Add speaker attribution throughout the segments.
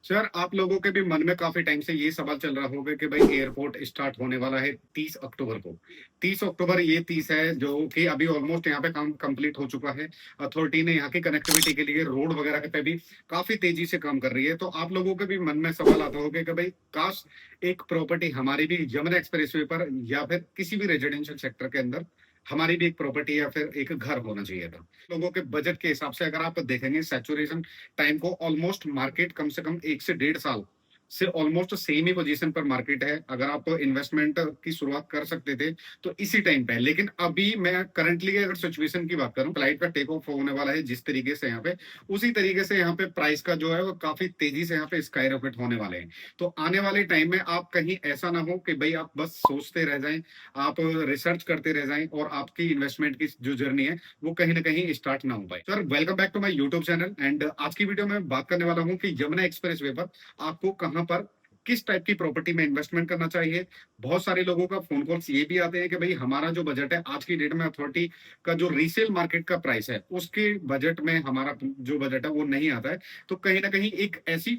Speaker 1: Sir, आप लोगों के भी मन में काफी टाइम से ये सवाल चल रहा होगा कि भाई एयरपोर्ट स्टार्ट होने वाला है 30 अक्टूबर को। 30 अक्टूबर ये 30 है जो कि अभी ऑलमोस्ट यहाँ पे काम कंप्लीट हो चुका है। अथॉरिटी ने यहाँ की कनेक्टिविटी के लिए रोड वगैरह के पे भी काफी तेजी से काम कर रही है। तो आप लोगों के भी मन में सवाल आता होगा कि भाई काश एक प्रॉपर्टी हमारी भी यमुना एक्सप्रेसवे पर या फिर किसी भी रेजिडेंशियल सेक्टर के अंदर हमारी भी एक प्रॉपर्टी या फिर एक घर होना चाहिए था। लोगों के बजट के हिसाब से अगर आप देखेंगे सैचुरेशन टाइम को, ऑलमोस्ट मार्केट कम से कम 1 से 1.5 साल से ऑलमोस्ट सेम ही पोजीशन पर मार्केट है। अगर आप इन्वेस्टमेंट की शुरुआत कर सकते थे तो इसी टाइम पे है। लेकिन अभी मैं करंटली अगर सिचुएशन की बात करूं, फ्लाइट का टेक ऑफ होने वाला है जिस तरीके से यहाँ पे, उसी तरीके से यहाँ पे प्राइस का जो है वो काफी तेजी से यहाँ पे स्काई रॉकेट होने वाले हैं। तो आने वाले टाइम में आप कहीं ऐसा ना हो कि भाई आप बस सोचते रह जाएं, आप रिसर्च करते रह जाएं और आपकी इन्वेस्टमेंट की जो जर्नी है वो कहीं ना कहीं स्टार्ट ना हो पाए। Sir, welcome back to my YouTube channel. And आज की वीडियो में बात करने वाला हूँ कि यमुना एक्सप्रेस वे पर आपको कहां पर किस टाइप की प्रॉपर्टी में इन्वेस्टमेंट करना चाहिए। बहुत सारे लोगों का फोन कॉल्स ये भी आते हैं कि भाई हमारा जो बजट है आज की डेट में अथॉरिटी का जो रीसेल मार्केट का प्राइस है उसके बजट में हमारा जो बजट है वो नहीं आता है। तो कहीं ना कहीं एक ऐसी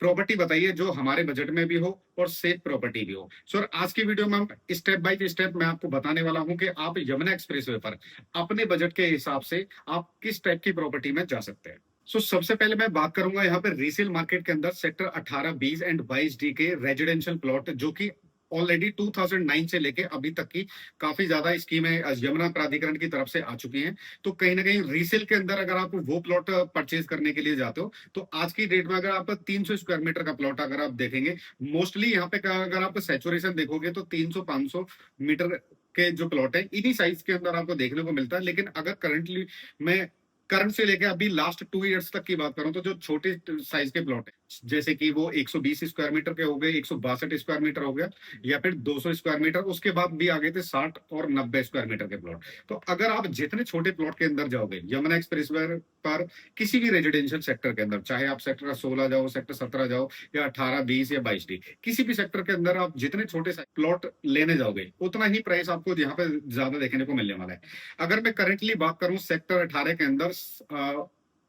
Speaker 1: प्रॉपर्टी बताइए जो हमारे बजट में भी हो और सेफ प्रॉपर्टी भी हो। सर, आज की वीडियो में हम स्टेप बाय स्टेप मैं आपको बताने वाला हूं कि आप यमुना एक्सप्रेसवे पर अपने बजट के हिसाब से आप किस टाइप की प्रॉपर्टी में जा सकते हैं। सबसे पहले मैं बात करूंगा यहाँ पे रीसेल मार्केट के अंदर सेक्टर 18, 20 एंड 22 डी के रेजिडेंशियल प्लॉट जो कि ऑलरेडी 2009 से लेके अभी तक की काफी ज्यादा स्कीमें यमुना प्राधिकरण की तरफ से आ चुकी हैं। तो कहीं ना कहीं रीसेल के अंदर अगर आप वो प्लॉट परचेज करने के लिए जाते हो तो आज की डेट में अगर आप 300 स्क्वायर मीटर का प्लॉट अगर आप देखेंगे, मोस्टली यहाँ पे अगर आप सैचुरेशन देखोगे तो 300-500 मीटर के जो प्लॉट है इन्हीं साइज के अंदर आपको देखने को मिलता है। लेकिन अगर करंटली मैं करंट से लेके अभी लास्ट 2 इयर्स तक की बात करूं तो जो छोटे साइज के प्लॉट है जैसे कि वो 120 स्क्वायर मीटर के हो गए, 162 स्क्वायर मीटर हो गया, या फिर 200 स्क्वायर मीटर, उसके बाद भी आगे थे 60 और 90 स्क्वायर मीटर के प्लॉट। तो अगर आप जितने छोटे प्लॉट के अंदर जाओगे यमुना एक्सप्रेस पर किसी भी रेजिडेंशियल सेक्टर के अंदर, चाहे आप सेक्टर 16 जाओ, सेक्टर 17 जाओ, या 18, 20 या 22 डी, किसी भी सेक्टर के अंदर आप जितने छोटे प्लॉट लेने जाओगे उतना ही प्राइस आपको यहाँ पे ज्यादा देखने को मिलने वाला है। अगर मैं करंटली बात करूं सेक्टर 18 के अंदर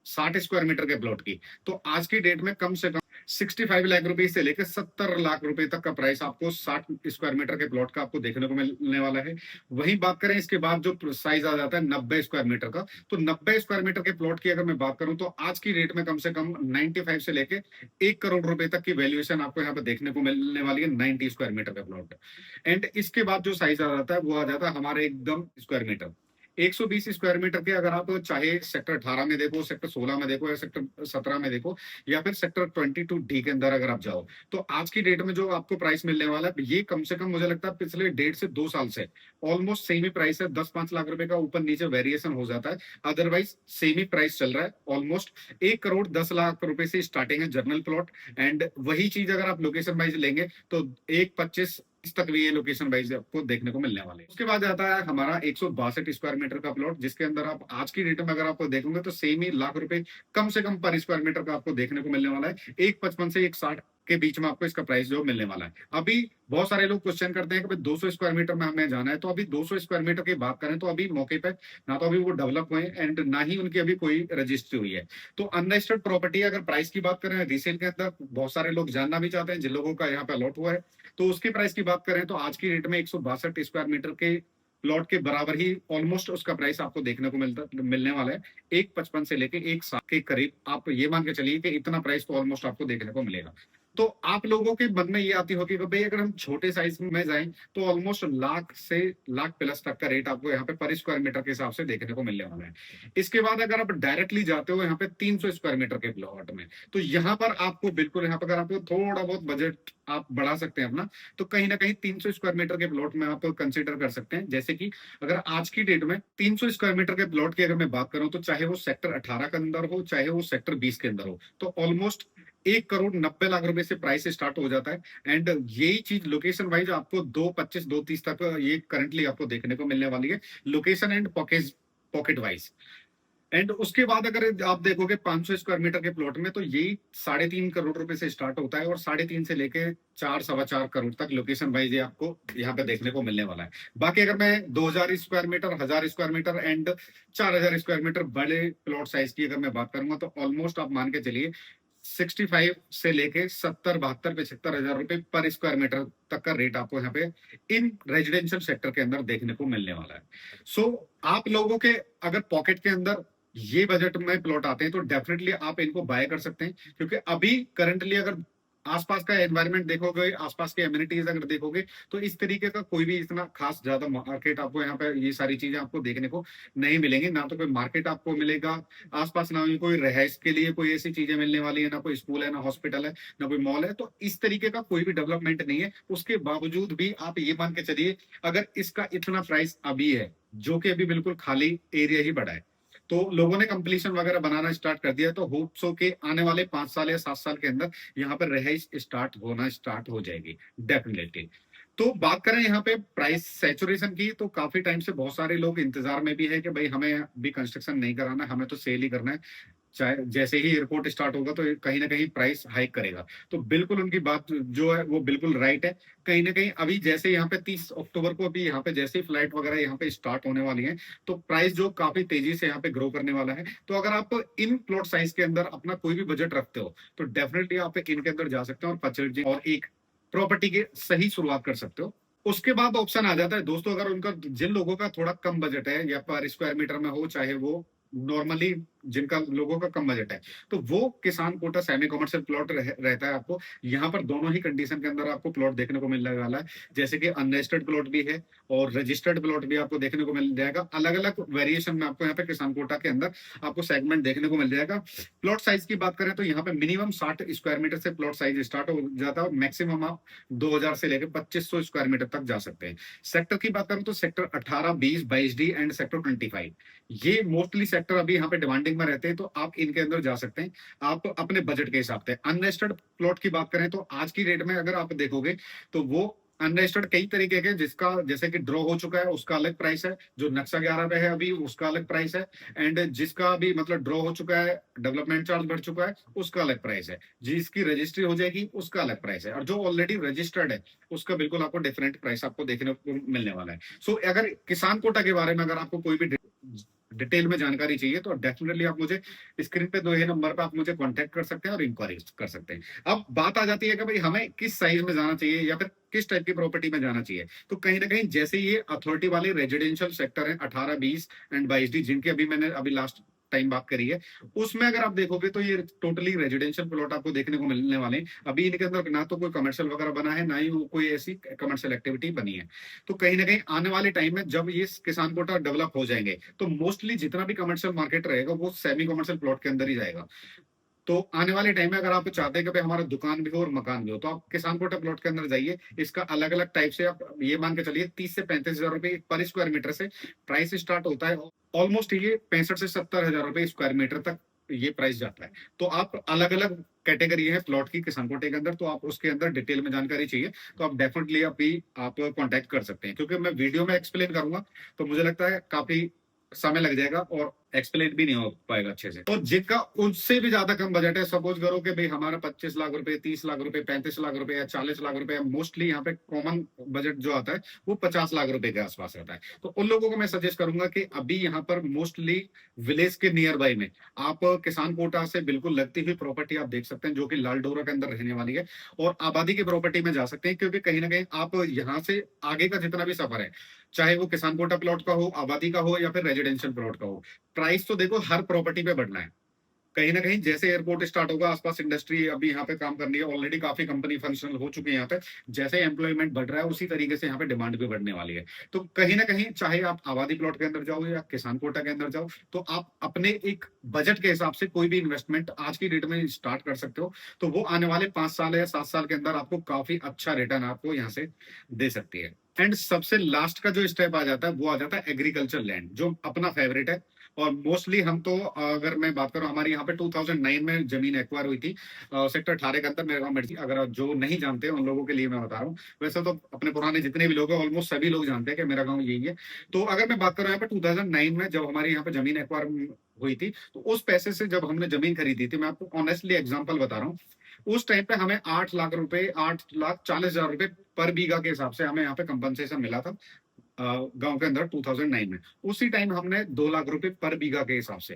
Speaker 1: 60 स्क्वायर मीटर के प्लॉट की, तो आज की डेट में कम से कम 65 लाख रुपए से लेकर 70 लाख रुपए तक का प्राइस आपको 60 स्क्वायर मीटर के प्लॉट का आपको देखने को मिलने वाला है। वहीं बात करें इसके बाद जो साइज आ जाता है 90 स्क्वायर मीटर का, तो 90 स्क्वायर मीटर के प्लॉट की अगर मैं बात करूं तो आज की डेट में कम से कम 95 से लेके 1 करोड़ रुपए तक की वैल्यूएशन आपको यहाँ पे देखने को मिलने वाली है 90 स्क्वायर मीटर का प्लॉट। एंड इसके बाद जो साइज आ जाता है वो आ जाता है हमारे एकदम स्क्वायर मीटर 120 स्क्वायर मीटर के। अगर आप चाहे सेक्टर 18 में देखो, सेक्टर 16 में देखो, या सेक्टर 17 में देखो, या फिर सेक्टर 22 डी के अंदर अगर आप जाओ, तो आज की डेट में जो आपको प्राइस मिलने वाला है ये कम से कम मुझे लगता है पिछले 1.5 से 2 साल से ऑलमोस्ट सेम ही प्राइस है। 10-5 लाख रुपए का ऊपर नीचे वेरिएशन हो जाता है, अदरवाइज सेम ही प्राइस चल रहा है। ऑलमोस्ट 1 करोड़ 10 लाख रुपए से स्टार्टिंग है जर्नल प्लॉट। एंड वही चीज अगर आप लोकेशन वाइज लेंगे तो 1.25 इस तक भी ये लोकेशन वाइज आपको देखने को मिलने वाले हैं। उसके बाद आता है हमारा 162 स्क्वायर मीटर का प्लॉट, जिसके अंदर आप आज की डेट में अगर आपको देखोगे तो सेम ही लाख रुपए कम से कम पर स्क्वायर मीटर का आपको देखने को मिलने वाला है। 1.55 से 1.60 के बीच में आपको इसका प्राइस जो मिलने वाला है। अभी बहुत सारे लोग क्वेश्चन करते हैं कि 200 स्क्वायर मीटर में हमें जाना है, तो अभी 200 स्क्वायर मीटर की बात करें तो अभी मौके पे ना तो अभी वो डेवलप हुए एंड ना ही उनकी अभी कोई रजिस्ट्री हुई है। तो अनरजिस्टर्ड प्रॉपर्टी अगर प्राइस की बात करें रीसेल के अंदर, बहुत सारे लोग जानना भी चाहते हैं जिन लोगों का यहाँ पे अलॉट हुआ है, तो उसकी प्राइस की बात करें तो आज की डेट में 162 स्क्वायर मीटर के प्लॉट के बराबर ही ऑलमोस्ट उसका प्राइस आपको देखने को मिलने वाला है। 1.55 से लेके 1.60 के करीब आप ये मान के चलिए कि इतना प्राइस तो ऑलमोस्ट आपको देखने को मिलेगा। तो आप लोगों के मन में ये आती होगी कि भाई अगर हम छोटे साइज में जाएं तो ऑलमोस्ट लाख से लाख प्लस तक का रेट आपको यहाँ पे पर स्क्वायर मीटर के हिसाब से देखने को मिलने वाला है। इसके बाद अगर आप डायरेक्टली जाते हो यहाँ पे 300 स्क्वायर मीटर के प्लॉट में, तो यहाँ पर आपको बिल्कुल यहाँ पर अगर आपको थोड़ा बहुत बजट आप बढ़ा सकते हैं अपना, तो कहीं ना कहीं 300 स्क्वायर मीटर के प्लॉट में आप कंसिडर कर सकते हैं। जैसे कि अगर आज की डेट में 300 स्क्वायर मीटर के प्लॉट की अगर मैं बात करूं तो चाहे वो सेक्टर 18 के अंदर हो चाहे वो सेक्टर 20 के अंदर हो, तो ऑलमोस्ट 1 करोड़ 90 लाख रुपए से प्राइस स्टार्ट हो जाता है। एंड यही चीज लोकेशन वाइज आपको 2.25 2.30 तक ये करंटली आपको देखने को मिलने वाली है, location and pocket wise. And उसके बाद अगर आप देखोगे 500 स्क्वायर मीटर के प्लॉट में, तो यही 3.5 करोड़ रुपए से स्टार्ट होता है और 3.5 से लेके 4 सवा 4 करोड़ तक लोकेशन वाइज ये आपको यहाँ पे देखने को मिलने वाला है। बाकी अगर मैं 2000 square metre, 1000 square metre and 4000 square metre बड़े प्लॉट साइज की अगर मैं बात करूंगा, तो ऑलमोस्ट आप मान के चलिए 65 से लेके 70, 72, 75 हजार रुपए पर स्क्वायर मीटर तक का रेट आपको यहाँ पे इन रेजिडेंशियल सेक्टर के अंदर देखने को मिलने वाला है। सो आप लोगों के अगर पॉकेट के अंदर ये बजट में प्लॉट आते हैं तो डेफिनेटली आप इनको बाय कर सकते हैं, क्योंकि अभी करंटली अगर आसपास का एनवायरनमेंट देखोगे, आसपास के एम्यूनिटीज अगर देखोगे, तो इस तरीके का कोई भी इतना खास ज्यादा मार्केट आपको यहाँ पे ये सारी चीजें आपको देखने को नहीं मिलेंगी। ना तो कोई मार्केट आपको मिलेगा आसपास, ना ही कोई रहायश के लिए कोई ऐसी चीजें मिलने वाली है, ना कोई स्कूल है, ना हॉस्पिटल है, ना कोई मॉल है। तो इस तरीके का कोई भी डेवलपमेंट नहीं है। उसके बावजूद भी आप ये मान के चलिए, अगर इसका इतना प्राइस अभी है, जो कि अभी बिल्कुल खाली एरिया ही बड़ा है, तो लोगों ने कंप्लीशन वगैरह बनाना स्टार्ट कर दिया, तो होप्स हो के आने वाले 5 साल या 7 साल के अंदर यहाँ पर रहाइश स्टार्ट हो जाएगी डेफिनेटली। तो बात करें यहाँ पे प्राइस सैचुरेशन की, तो काफी टाइम से बहुत सारे लोग इंतजार में भी है कि भाई हमें भी कंस्ट्रक्शन नहीं कराना, हमें तो सेल ही करना है। चाहे जैसे ही एयरपोर्ट स्टार्ट होगा तो कहीं ना कहीं प्राइस हाइक करेगा। तो बिल्कुल उनकी बात जो है वो बिल्कुल राइट है। कहीं ना कहीं अभी जैसे यहाँ पे 30 अक्टूबर को अभी यहाँ पे जैसे ही फ्लाइट वगैरह यहाँ पे स्टार्ट होने वाली है, तो प्राइस जो काफी तेजी से यहाँ पे ग्रो करने वाला है। तो अगर आप इन प्लॉट साइज के अंदर अपना कोई भी बजट रखते हो, तो डेफिनेटली आप इनके अंदर जा सकते हो और परचेज और एक प्रॉपर्टी की सही शुरुआत कर सकते हो। उसके बाद ऑप्शन आ जाता है दोस्तों, अगर उनका जिन लोगों का थोड़ा कम बजट है, या पर स्क्वायर मीटर में हो, चाहे वो नॉर्मली जिनका लोगों का कम बजट है, तो वो किसान कोटा सेमी कमर्शियल प्लॉट रहता है आपको। यहाँ पर दोनों ही कंडीशन के अंदर आपको प्लॉट देखने को मिलने वाला है, जैसे कि अनरजिस्टर्ड प्लॉट भी है और रजिस्टर्ड प्लॉट भी आपको देखने को मिल जाएगा। अलग अलग वेरिएशन में आपको यहाँ पे किसान कोटा के अंदर आपको सेगमेंट देखने को मिल जाएगा। प्लॉट साइज की बात करें तो यहाँ पे मिनिमम 60 स्क्वायर मीटर से प्लॉट साइज स्टार्ट हो जाता है और मैक्सिमम आप 2000 से लेकर 2500 स्क्वायर मीटर तक जा सकते हैं। सेक्टर की बात करें तो सेक्टर 18, 20, 22D एंड सेक्टर 25, ये मोस्टली सेक्टर अभी यहाँ पे डिमांडिंग में रहते हैं, तो आप इनके अंदर जा सकते हैं आप अपने बजट के हिसाब से। अनरजिस्टर्ड प्लॉट की बात करें तो आज की डेट में अगर आप देखोगे तो वो अनरजिस्टर्ड कई तरीके के, जिसका जैसे कि ड्रॉ हो चुका है उसका अलग प्राइस है, जो नक्शा 11 पे है अभी उसका अलग प्राइस है, एंड जिसका अभी मतलब ड्रॉ हो चुका है, डेवलपमेंट चार्ज बढ़ चुका है, उसका अलग प्राइस है, जिसकी रजिस्ट्री हो जाएगी उसका अलग प्राइस है, और जो ऑलरेडी रजिस्टर्ड है उसका बिल्कुल आपको डिफरेंट प्राइस आपको देखने को मिलने वाला है। सो अगर किसान कोटा के बारे में अगर आपको कोई भी डिटेल में जानकारी चाहिए तो डेफिनेटली आप मुझे स्क्रीन पे दो ये नंबर पे आप मुझे कांटेक्ट कर सकते हैं और इंक्वायरी कर सकते हैं। अब बात आ जाती है कि भाई हमें किस साइज में जाना चाहिए या फिर किस टाइप की प्रॉपर्टी में जाना चाहिए। तो कहीं ना कहीं जैसे ये अथॉरिटी वाले रेजिडेंशियल सेक्टर है 18, 20 एंड 22D, जिनकी अभी मैंने अभी लास्ट टाइम बात करी है, उसमें अगर आप देखोगे तो ये टोटली रेजिडेंशियल प्लॉट आपको देखने को मिलने वाले हैं। अभी इनके अंदर ना तो कोई कमर्शियल वगैरह बना है, ना ही वो कोई ऐसी कमर्शियल एक्टिविटी बनी है। तो कहीं ना कहीं आने वाले टाइम में जब ये किसान कोटा डेवलप हो जाएंगे, तो मोस्टली जितना भी कमर्शियल मार्केट रहेगा वो सेमी कमर्शियल प्लॉट के अंदर ही जाएगा। तो आने वाले टाइम में अगर आप चाहते हैं कि भाई हमारा दुकान भी हो और मकान भी हो, तो आप किसान कोटा प्लॉट के अंदर जाइए। इसका अलग अलग टाइप से आप ये मान के चलिए 30 से 35 हजार रुपए पर स्क्वायर मीटर से प्राइस स्टार्ट होता है। ऑलमोस्ट ये 65 से 70 हजार रुपए स्क्वायर मीटर तक ये प्राइस जाता है। तो आप अलग अलग कैटेगरी है प्लॉट की किसान कोटे के अंदर, तो आप उसके अंदर डिटेल में जानकारी चाहिए तो आप डेफिनेटली अभी आप कांटेक्ट कर सकते हैं, क्योंकि मैं वीडियो में एक्सप्लेन करूंगा तो मुझे लगता है काफी समय लग जाएगा और एक्सप्लेन भी नहीं हो पाएगा अच्छे से। तो जिनका उससे भी ज्यादा कम बजट है, सपोज करो कि भाई हमारा 25 लाख रुपए, 30 लाख रुपए, 35 लाख रुपए या 40 लाख रुपए, मोस्टली यहाँ पे कॉमन बजट जो आता है वो 50 लाख रुपए के आसपास रहता है। तो उन लोगों को मैं सजेस्ट करूंगा कि अभी यहाँ पर मोस्टली विलेज के नियर बाई में आप किसान कोटा से बिल्कुल लगती हुई प्रॉपर्टी आप देख सकते हैं, जो कि लाल डोरा के अंदर रहने वाली है, और आबादी की प्रॉपर्टी में जा सकते हैं, क्योंकि कहीं ना कहीं आप यहाँ से आगे का जितना भी सफर है, चाहे वो किसान कोटा प्लॉट का हो, आबादी का हो, या फिर रेजिडेंशियल प्लॉट का हो, प्राइस तो देखो हर प्रॉपर्टी पे बढ़ना है। कहीं ना कहीं जैसे एयरपोर्ट स्टार्ट होगा, आसपास इंडस्ट्री अभी यहाँ पे काम करनी है, ऑलरेडी काफी कंपनी फंक्शनल हो चुकी है यहाँ पे, जैसे एम्प्लॉयमेंट बढ़ रहा है उसी तरीके से यहाँ पे डिमांड भी बढ़ने वाली है। तो कहीं ना कहीं चाहे आप आबादी प्लॉट के अंदर जाओ या किसान कोटा के अंदर जाओ, तो आप अपने एक बजट के हिसाब से कोई भी इन्वेस्टमेंट आज की डेट में स्टार्ट कर सकते हो। तो वो आने वाले 5 साल या 7 साल के अंदर आपको काफी अच्छा रिटर्न आपको यहाँ से दे सकती है। एंड सबसे लास्ट का जो स्टेप आ जाता है वो आ जाता है एग्रीकल्चर लैंड, जो अपना फेवरेट है। और मोस्टली हम तो अगर मैं बात करूं, हमारे यहाँ पे 2009 में जमीन एक्वायर हुई थी सेक्टर 18 के अंदर, मेरे गांव मिर्ची। अगर जो नहीं जानते उन लोगों के लिए मैं बता रहा हूँ, वैसे तो अपने पुराने जितने भी लोग हैं ऑलमोस्ट सभी लोग जानते हैं कि मेरा गांव यही है। तो अगर मैं बात करूं यहाँ पे 2009 में जब हमारे यहाँ पे जमीन एक्वायर हुई थी, तो उस पैसे से जब हमने जमीन खरीदी थी, मैं आपको ऑनेस्टली एग्जाम्पल बता रहा हूँ, उस टाइम पे हमें 8 लाख रुपए, 8,40,000 रुपए पर बीघा के हिसाब से हमें यहाँ पे कंपनसेशन मिला था गांव के अंदर 2009 में। उसी टाइम हमने 2 लाख रुपए पर बीघा के हिसाब से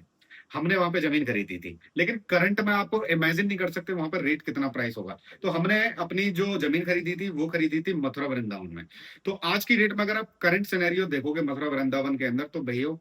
Speaker 1: हमने वहां पे जमीन खरीदी थी, लेकिन करंट में आपको इमेजिन नहीं कर सकते वहां पर रेट कितना प्राइस होगा। तो हमने अपनी जो जमीन खरीदी थी वो खरीदी थी मथुरा वृंदावन में। तो आज की डेट में अगर आप करंट सिनेरियो देखोगे मथुरा वृंदावन के अंदर, तो भैया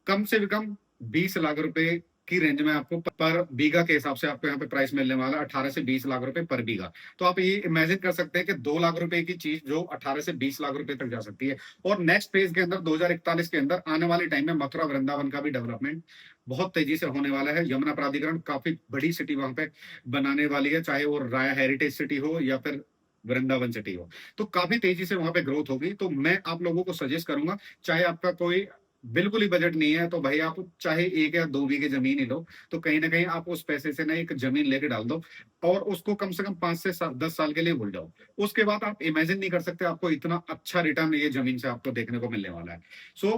Speaker 1: कम से भी कम 20 लाख रुपए की रेंज में आपको पर बीघा के हिसाब से आपको यहाँ पे प्राइस मिलने वाला है, 18 से 20 लाख रुपए पर बीघा। तो आप ये इमेजिन कर सकते हैं कि 2 लाख रुपए की चीज जो 18 से 20 लाख रुपए तक जा सकती है। और नेक्स्ट फेज के अंदर 2041 के अंदर आने वाले टाइम में मथुरा वृंदावन का भी डेवलपमेंट बहुत तेजी से होने वाला है। यमुना प्राधिकरण काफी बड़ी सिटी वहां पे बनाने वाली है, चाहे वो राया हेरिटेज सिटी हो या फिर वृंदावन सिटी हो। तो काफी तेजी से वहां पे ग्रोथ होगी। तो मैं आप लोगों को सजेस्ट करूंगा, चाहे आपका कोई बिल्कुल ही बजट नहीं है तो भाई आप चाहे 1 या 2 बीघे जमीन ही लो, तो कहीं ना कहीं आप उस पैसे से ना एक जमीन लेके डाल दो और उसको कम से कम 5 से 10 साल के लिए भूल जाओ। उसके बाद आप इमेजिन नहीं कर सकते आपको इतना अच्छा रिटर्न ये जमीन से आपको देखने को मिलने वाला है। सो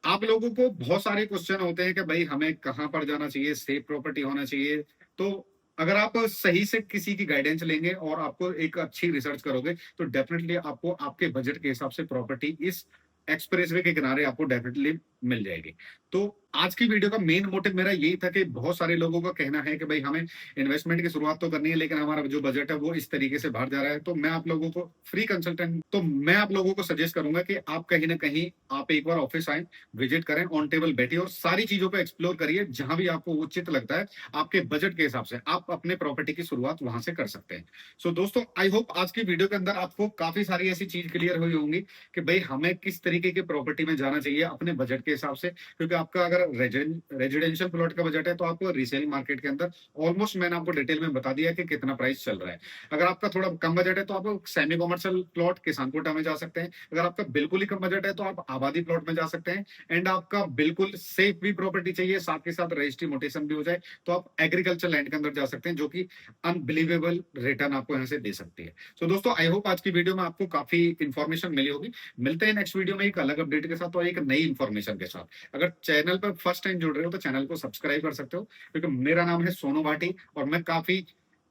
Speaker 1: आप लोगों को बहुत सारे क्वेश्चन होते हैं कि भाई हमें कहाँ पर जाना चाहिए, सेफ प्रॉपर्टी होना चाहिए। तो अगर आप सही से किसी की गाइडेंस लेंगे और आपको एक अच्छी रिसर्च करोगे, तो डेफिनेटली आपको आपके बजट के हिसाब से प्रॉपर्टी इस एक्सप्रेसवे के किनारे आपको डेफिनेटली मिल जाएगी। तो आज की वीडियो का मेन मोटिव मेरा यही था कि बहुत सारे लोगों का कहना है कि भाई हमें इन्वेस्टमेंट की शुरुआत तो करनी है, लेकिन हमारा जो बजट है वो इस तरीके से बाहर जा रहा है। तो मैं आप लोगों को फ्री कंसल्टेंट, तो मैं आप लोगों को सजेस्ट करूंगा कि आप कहीं ना कहीं आप एक बार ऑफिस आए, विजिट करें, ऑन टेबल बैठिए और सारी चीजों को एक्सप्लोर करिए। जहां भी आपको उचित लगता है आपके बजट के हिसाब से आप अपने प्रॉपर्टी की शुरुआत वहां से कर सकते हैं। सो दोस्तों, आई होप आज की वीडियो के अंदर आपको काफी सारी ऐसी चीज क्लियर हुई होंगी कि भाई हमें किस तरीके की प्रॉपर्टी में जाना चाहिए अपने बजट के हिसाब से। क्योंकि आपका अगर रेजिडेंशियल प्लॉट का बजट है तो आपको रीसेलिंग मार्केट के अंदर ऑलमोस्ट मैंने आपको डिटेल में बता दिया कि कितना प्राइस चल रहा है। अगर आपका थोड़ा कम बजट है तो आप सेमी कमर्शियल प्लॉट किसान कोटा में जा सकते हैं। अगर आपका बिल्कुल ही कम बजट है तो आप आबादी प्लॉट में जा सकते हैं। एंड आपका बिल्कुल सेफ भी प्रॉपर्टी चाहिए, साथ के साथ रजिस्ट्री मोटेशन भी हो जाए, तो आप एग्रीकल्चर लैंड के अंदर जा सकते हैं, जो कि अनबिलीवेबल रिटर्न आपको यहाँ से दे सकती है। सो दोस्तों, आई होप आज की वीडियो में आपको काफी इंफॉर्मेशन मिली होगी। मिलते हैं नेक्स्ट वीडियो में एक अलग अपडेट के साथ और एक नई इंफॉर्मेशन के साथ। अगर चैनल पर फर्स्ट टाइम जुड़ रहे हो तो चैनल को सब्सक्राइब कर सकते हो, क्योंकि मेरा नाम है सोनू भाटी और मैं काफी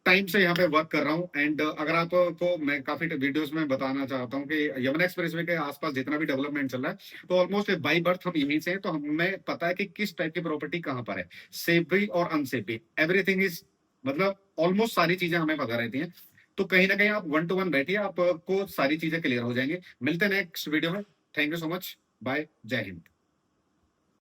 Speaker 1: टाइम से यहाँ पे वर्क कर रहा हूँ। एंड अगर आपको मैं काफी वीडियोस में बताना चाहता हूँ कि यमुना एक्सप्रेसवे के आसपास जितना भी डेवलपमेंट चल रहा है, तो ऑलमोस्ट बाई बर्थ हम यहीं से हैं, तो हमें पता है कि किस टाइप की प्रॉपर्टी कहाँ पर है, सेफ भी और अनसेफ भी, एवरीथिंग इज, मतलब ऑलमोस्ट सारी चीजें हमें पता रहती हैं। तो कहीं ना कहीं आप 1 to 1 बैठिए, आपको सारी चीजें क्लियर हो जाएंगी। मिलते हैं नेक्स्ट वीडियो में। Thank you so much, bye, जय हिंद।